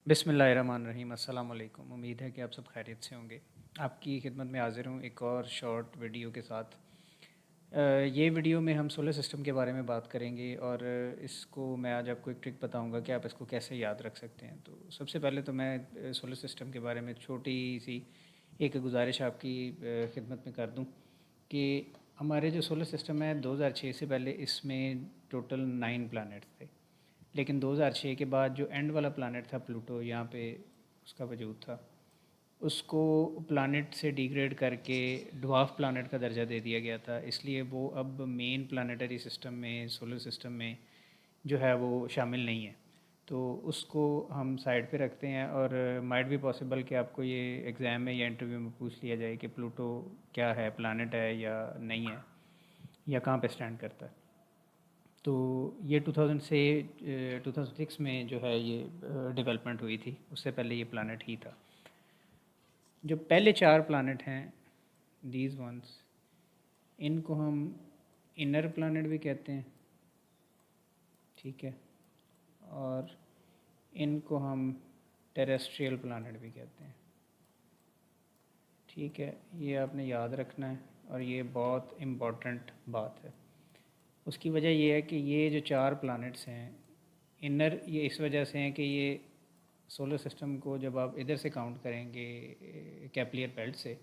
बिस्मिल्लाहिर्रहमानिर्रहीम। अस्सलाम वालेकुम। उम्मीद है कि आप सब खैरियत से होंगे। आपकी खिदमत में हाज़िर हूँ एक और शॉर्ट वीडियो के साथ। ये वीडियो में हम सोलर सिस्टम के बारे में बात करेंगे और इसको मैं आज आपको एक ट्रिक बताऊंगा कि आप इसको कैसे याद रख सकते हैं। तो सबसे पहले तो मैं सोलर सिस्टम के बारे में छोटी सी एक गुजारिश आपकी खिदमत में कर दूं कि हमारे जो सोलर सिस्टम है 2006 से पहले इसमें टोटल 9 प्लैनेट्स थे। लेकिन 2006 के बाद जो एंड वाला प्लानट था प्लूटो, यहाँ पे उसका वजूद था, उसको प्लानट से डिग्रेड करके ड्वार्फ प्लानट का दर्जा दे दिया गया था। इसलिए वो अब मेन प्लानटरी सिस्टम में, सोलर सिस्टम में जो है वो शामिल नहीं है। तो उसको हम साइड पे रखते हैं और माइट भी पॉसिबल कि आपको ये एग्ज़ाम में या इंटरव्यू में पूछ लिया जाए कि प्लूटो क्या है, प्लानट है या नहीं है, या कहाँ पे स्टैंड करता है। तो ये 2000 से 2006 में जो है ये डेवलपमेंट हुई थी। उससे पहले ये प्लानट ही था। जो पहले 4 प्लानट हैं, दीज वंस, इनको हम इनर प्लानट भी कहते हैं, ठीक है, और इनको हम टेरेस्ट्रियल प्लानट भी कहते हैं, ठीक है। ये आपने याद रखना है और ये बहुत इम्पॉर्टेंट बात है। उसकी वजह ये है कि ये जो 4 प्लानट्स हैं इनर, ये इस वजह से हैं कि ये सोलर सिस्टम को जब आप इधर से काउंट करेंगे कैप्लियर बेल्ट से,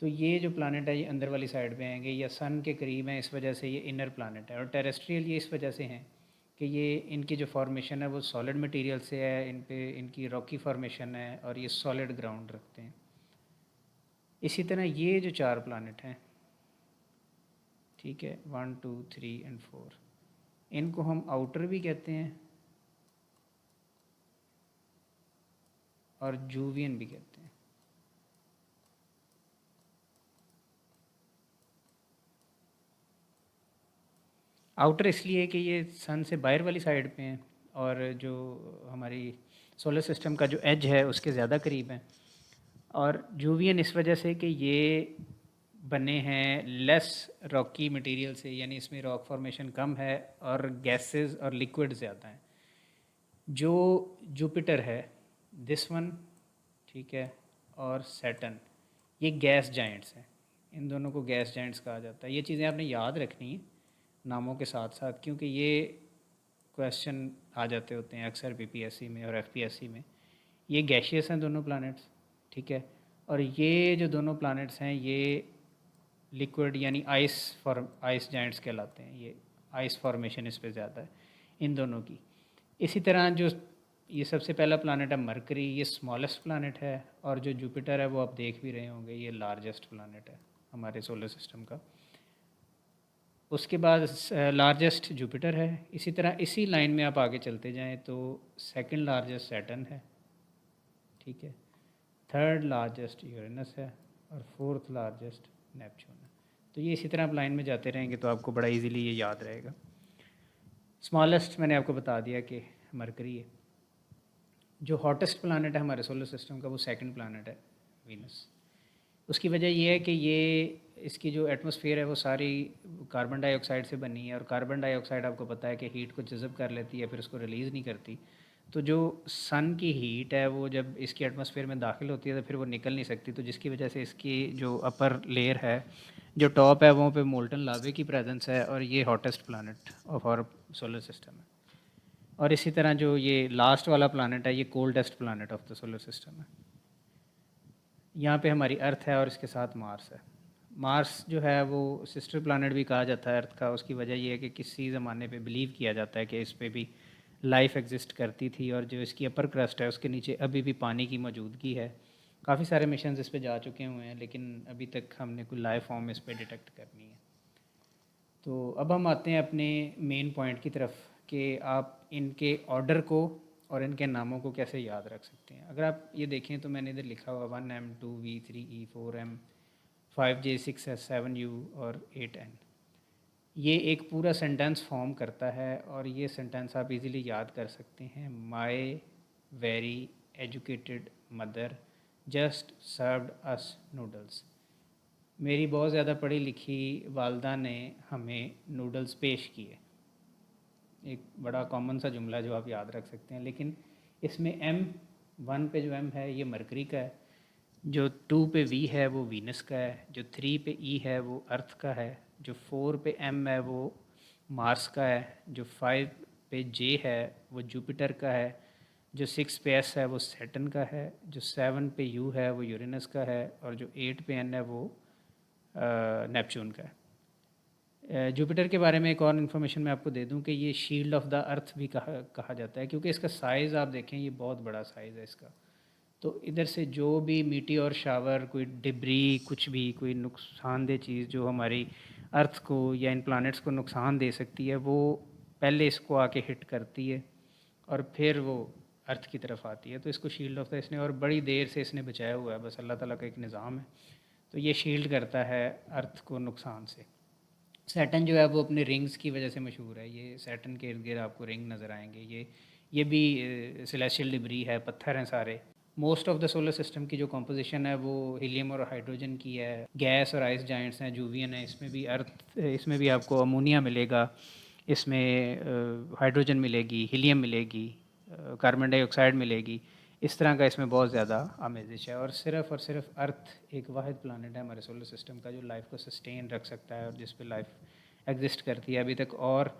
तो ये जो प्लानट है ये अंदर वाली साइड पे आएंगे या सन के करीब हैं, इस वजह से ये इनर प्लानट है। और टेरेस्ट्रियल ये इस वजह से हैं कि ये इनकी जो फॉर्मेशन है वो सॉलिड मटेरियल से है, इन पे इनकी रॉकी फॉर्मेशन है और ये सॉलिड ग्राउंड रखते हैं। इसी तरह ये जो 4 प्लानट हैं, ठीक है, 1 2 3 एंड 4, इनको हम आउटर भी कहते हैं और जूवियन भी कहते हैं। आउटर इसलिए कि ये सन से बाहर वाली साइड पे हैं और जो हमारी सोलर सिस्टम का जो एज है उसके ज़्यादा करीब हैं। और जूवियन इस वजह से कि ये बने हैं लेस रॉकी मटेरियल से, यानी इसमें रॉक फॉर्मेशन कम है और गैसेस और लिक्विड ज़्यादा हैं। जो जुपिटर है, दिस वन, ठीक है, और सैटर्न, ये गैस जाइंट्स हैं। इन दोनों को गैस जाइंट्स कहा जाता है। ये चीज़ें आपने याद रखनी है नामों के साथ साथ, क्योंकि ये क्वेश्चन आ जाते होते हैं अक्सर बीपीएससी में और एफपीएससी में। ये गैशियस हैं दोनों प्लैनेट्स, ठीक है, और ये जो दोनों प्लैनेट्स हैं ये लिक्विड यानी आइस जाइंट्स कहलाते हैं। ये आइस फॉर्मेशन इस पे ज़्यादा है इन दोनों की। इसी तरह जो ये सबसे पहला प्लानट है मरकरी, ये स्मॉलेस्ट प्लानट है, और जो जुपिटर है वो आप देख भी रहे होंगे, ये लार्जेस्ट प्लानट है हमारे सोलर सिस्टम का। उसके बाद लार्जेस्ट जुपिटर है। इसी तरह इसी लाइन में आप आगे चलते जाएं तो सेकंड लार्जेस्ट सैटर्न है, ठीक है, थर्ड लार्जेस्ट यूरेनस है और फोर्थ लार्जेस्ट नेपच्यून है। तो ये इसी तरह आप लाइन में जाते रहेंगे तो आपको बड़ा इजीली ये याद रहेगा। स्मॉलेस्ट मैंने आपको बता दिया कि मरकरी है। जो हॉटेस्ट प्लानट है हमारे सोलर सिस्टम का वो सेकंड प्लानट है, वीनस। उसकी वजह ये है कि ये इसकी जो एटमॉस्फेयर है वो सारी कार्बन डाइऑक्साइड से बनी है, और कार्बन डाइऑक्साइड आपको पता है कि हीट को जज़ब कर लेती है, फिर उसको रिलीज़ नहीं करती। तो जो सन की हीट है वो जब इसकी एटमॉस्फेयर में दाखिल होती है तो फिर वो निकल नहीं सकती, तो जिसकी वजह से इसकी जो अपर लेयर है, जो टॉप है, वहाँ पे मोल्टन लावे की प्रेजेंस है, और ये hottest planet of our solar system है। और इसी तरह जो ये लास्ट वाला प्लानट है ये coldest planet of the solar system है। यहाँ पे हमारी अर्थ है और इसके साथ मार्स है। मार्स जो है वो सिस्टर प्लानट भी कहा जाता है अर्थ का। उसकी वजह ये है कि किसी ज़माने पे बिलीव किया जाता है कि इस पे भी लाइफ एग्जिस्ट करती थी, और जो इसकी अपर क्रस्ट है उसके नीचे अभी भी पानी की मौजूदगी है। काफ़ी सारे मिशन इस पे जा चुके हुए हैं लेकिन अभी तक हमने कोई लाइफ फॉर्म इस पे डिटेक्ट करनी है। तो अब हम आते हैं अपने मेन पॉइंट की तरफ कि आप इनके ऑर्डर को और इनके नामों को कैसे याद रख सकते हैं। अगर आप ये देखें तो मैंने इधर लिखा हुआ 1M 2V 3E 4M 5J 6S 7U और 8N। ये एक पूरा सेंटेंस फॉर्म करता है और ये सेंटेंस आप इजीली याद कर सकते हैं। My very educated mother just served us noodles. मेरी बहुत ज़्यादा पढ़ी लिखी वालदा ने हमें नूडल्स पेश किए। एक बड़ा कॉमन सा जुमला जो आप याद रख सकते हैं, लेकिन इसमें M1 पे जो M है ये मरकरी का है, जो 2 पे V है वो वीनस का है, जो 3 पे E है वो अर्थ का है, जो 4 पे M है वो मार्स का है, जो 5 पे J है वो जुपिटर का है, जो 6 पे S है वो सैटर्न का है, जो 7 पे U है वो यूरेनस का है, और जो 8 पे N है वो नेपच्यून का है। जुपिटर के बारे में एक और इन्फॉर्मेशन मैं आपको दे दूं कि ये शील्ड ऑफ द अर्थ भी कहा जाता है, क्योंकि इसका साइज़ आप देखें, ये बहुत बड़ा साइज़ है इसका। तो इधर से जो भी मिट्टी और शावर, कोई डिब्री, कुछ भी कोई नुकसानदेह चीज़ जो हमारी अर्थ को या इन प्लैनेट्स को नुकसान दे सकती है, वो पहले इसको आके हिट करती है और फिर वो अर्थ की तरफ आती है। तो इसको शील्ड ऑफ द इसने और बड़ी देर से इसने बचाया हुआ है, बस अल्लाह ताला का एक निज़ाम है। तो ये शील्ड करता है अर्थ को नुकसान से। सैटर्न जो है वो अपने रिंग्स की वजह से मशहूर है। ये सैटर्न के इर्द गिर्द आपको रिंग नज़र आएंगे। ये भी सेलेस्टियल डिब्री है, पत्थर हैं सारे। Most of the solar system की जो कॉम्पोजिशन है वो हीलियम और हाइड्रोजन की है। गैस और आइस जाइंट्स हैं, जूवियन है, इसमें भी आपको अमोनिया मिलेगा, इसमें हाइड्रोजन मिलेगी, हीलियम मिलेगी, कार्बन डाइऑक्साइड मिलेगी। इस तरह का इसमें बहुत ज़्यादा आमेजिश है, और सिर्फ अर्थ एक वाहिद प्लानट है हमारे सोलर सिस्टम का जो लाइफ को सस्टेन रख सकता है और जिस पे लाइफ एग्जिस्ट करती है अभी तक। और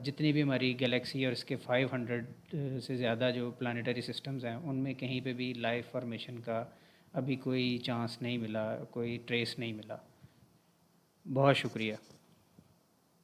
जितनी भी हमारी गैलेक्सी और इसके 500 से ज़्यादा जो प्लानिटरी सिस्टम्स हैं, उनमें कहीं पे भी लाइफ फॉर्मेशन का अभी कोई चांस नहीं मिला, कोई ट्रेस नहीं मिला। बहुत शुक्रिया।